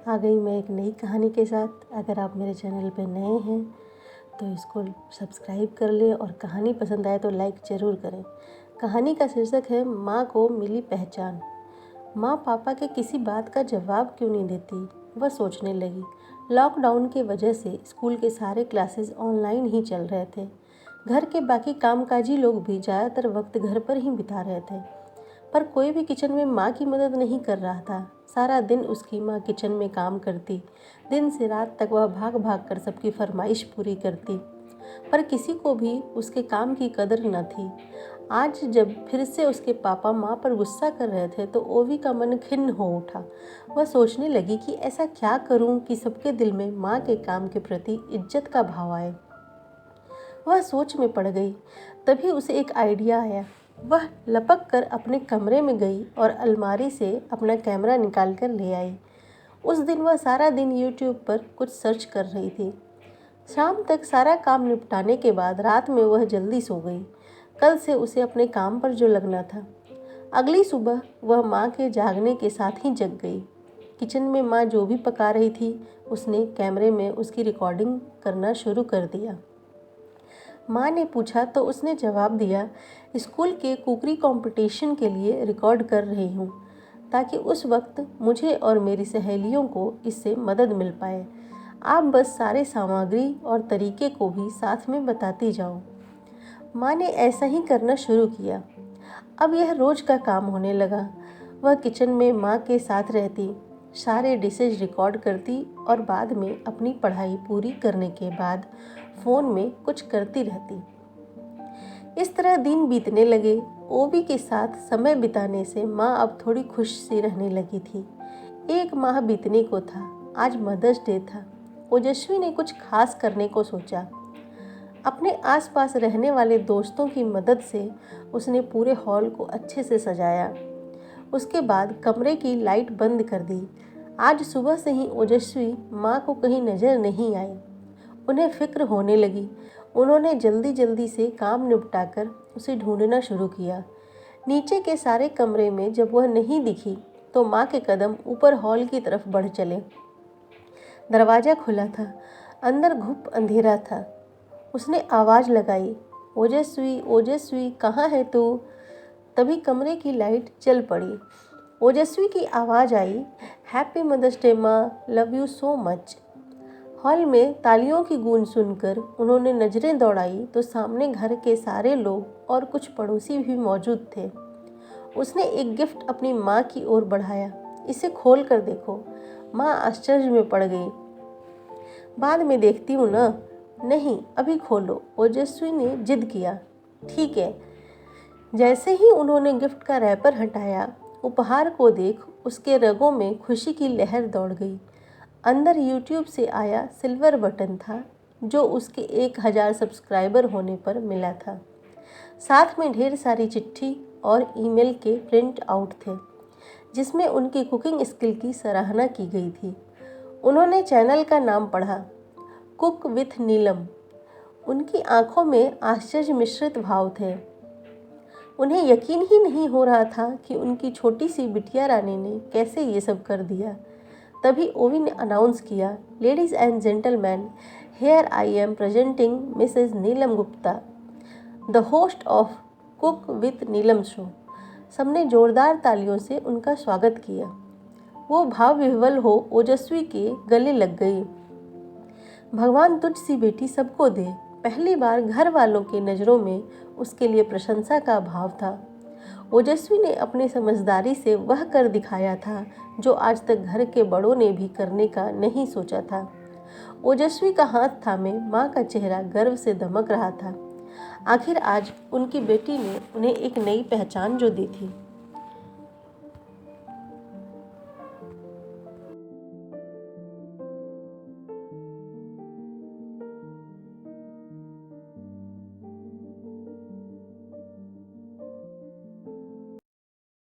आ गई मैं एक नई कहानी के साथ। अगर आप मेरे चैनल पे नए हैं तो इसको सब्सक्राइब कर लें और कहानी पसंद आए तो लाइक ज़रूर करें। कहानी का शीर्षक है माँ को मिली पहचान। माँ पापा के किसी बात का जवाब क्यों नहीं देती, वह सोचने लगी। लॉकडाउन की वजह से स्कूल के सारे क्लासेस ऑनलाइन ही चल रहे थे। घर के बाकी कामकाजी लोग भी ज़्यादातर वक्त घर पर ही बिता रहे थे, पर कोई भी किचन में माँ की मदद नहीं कर रहा था। सारा दिन उसकी माँ किचन में काम करती। दिन से रात तक वह भाग भाग कर सबकी फरमाइश पूरी करती, पर किसी को भी उसके काम की कदर न थी। आज जब फिर से उसके पापा माँ पर गुस्सा कर रहे थे तो ओवी का मन खिन्न हो उठा। वह सोचने लगी कि ऐसा क्या करूं कि सबके दिल में माँ के काम के प्रति इज्जत का भाव आए। वह सोच में पड़ गई। तभी उसे एक आइडिया आया। वह लपक कर अपने कमरे में गई और अलमारी से अपना कैमरा निकाल कर ले आई। उस दिन वह सारा दिन यूट्यूब पर कुछ सर्च कर रही थी। शाम तक सारा काम निपटाने के बाद रात में वह जल्दी सो गई। कल से उसे अपने काम पर जो लगना था। अगली सुबह वह माँ के जागने के साथ ही जग गई। किचन में माँ जो भी पका रही थी, उसने कैमरे में उसकी रिकॉर्डिंग करना शुरू कर दिया। माँ ने पूछा तो उसने जवाब दिया, स्कूल के कुकरी कंपटीशन के लिए रिकॉर्ड कर रही हूँ, ताकि उस वक्त मुझे और मेरी सहेलियों को इससे मदद मिल पाए। आप बस सारे सामग्री और तरीके को भी साथ में बताती जाओ। माँ ने ऐसा ही करना शुरू किया। अब यह रोज़ का काम होने लगा। वह किचन में माँ के साथ रहती, सारे डिशेज रिकॉर्ड करती और बाद में अपनी पढ़ाई पूरी करने के बाद फ़ोन में कुछ करती रहती। इस तरह दिन बीतने लगे। ओवी के साथ समय बिताने से माँ अब थोड़ी खुश सी रहने लगी थी। एक माह बीतने को था। आज मदर्स डे था। ओजस्वी ने कुछ खास करने को सोचा। अपने आसपास रहने वाले दोस्तों की मदद से उसने पूरे हॉल को अच्छे से सजाया। उसके बाद कमरे की लाइट बंद कर दी। आज सुबह से ही ओजस्वी माँ को कहीं नज़र नहीं आई। उन्हें फिक्र होने लगी। उन्होंने जल्दी जल्दी से काम निपटाकर उसे ढूंढना शुरू किया। नीचे के सारे कमरे में जब वह नहीं दिखी तो माँ के कदम ऊपर हॉल की तरफ बढ़ चले। दरवाज़ा खुला था। अंदर घुप अंधेरा था। उसने आवाज़ लगाई, ओजस्वी ओजस्वी कहाँ है तू? तभी कमरे की लाइट जल पड़ी। ओजस्वी की आवाज़ आई, हैप्पी मदर्स डे माँ, love you so much. Hall में तालियों की गूंज सुनकर उन्होंने नज़रें दौड़ाई तो सामने घर के सारे लोग और कुछ पड़ोसी भी मौजूद थे। उसने एक गिफ्ट अपनी माँ की ओर बढ़ाया। इसे खोल कर देखो। माँ आश्चर्य में पड़ गई। बाद में देखती हूँ ना। नहीं, अभी खोलो, ओजस्वी ने जिद किया। ठीक है। जैसे ही उन्होंने गिफ्ट का रैपर हटाया, उपहार को देख उसके रगों में खुशी की लहर दौड़ गई। अंदर यूट्यूब से आया सिल्वर बटन था, जो उसके 1000 सब्सक्राइबर होने पर मिला था। साथ में ढेर सारी चिट्ठी और ईमेल के प्रिंट आउट थे, जिसमें उनकी कुकिंग स्किल की सराहना की गई थी। उन्होंने चैनल का नाम पढ़ा, कुक विथ नीलम। उनकी आंखों में आश्चर्य मिश्रित भाव थे। उन्हें यकीन ही नहीं हो रहा था कि उनकी छोटी सी बिटिया रानी ने कैसे ये सब कर दिया। तभी ओवी ने अनाउंस किया, ladies and gentleman, here I am presenting Mrs Neelam Gupta, the host of cook with Neelam show. सबने जोरदार तालियों से उनका स्वागत किया। वो भाव विह्वल हो ओजस्वी के गले लग गई। भगवान तुझ सी बेटी सबको दे। पहली बार घर वालों की नज़रों में उसके लिए प्रशंसा का भाव था। ओजस्वी ने अपनी समझदारी से वह कर दिखाया था जो आज तक घर के बड़ों ने भी करने का नहीं सोचा था। ओजस्वी का हाथ थामे माँ का चेहरा गर्व से दमक रहा था। आखिर आज उनकी बेटी ने उन्हें एक नई पहचान जो दी थी।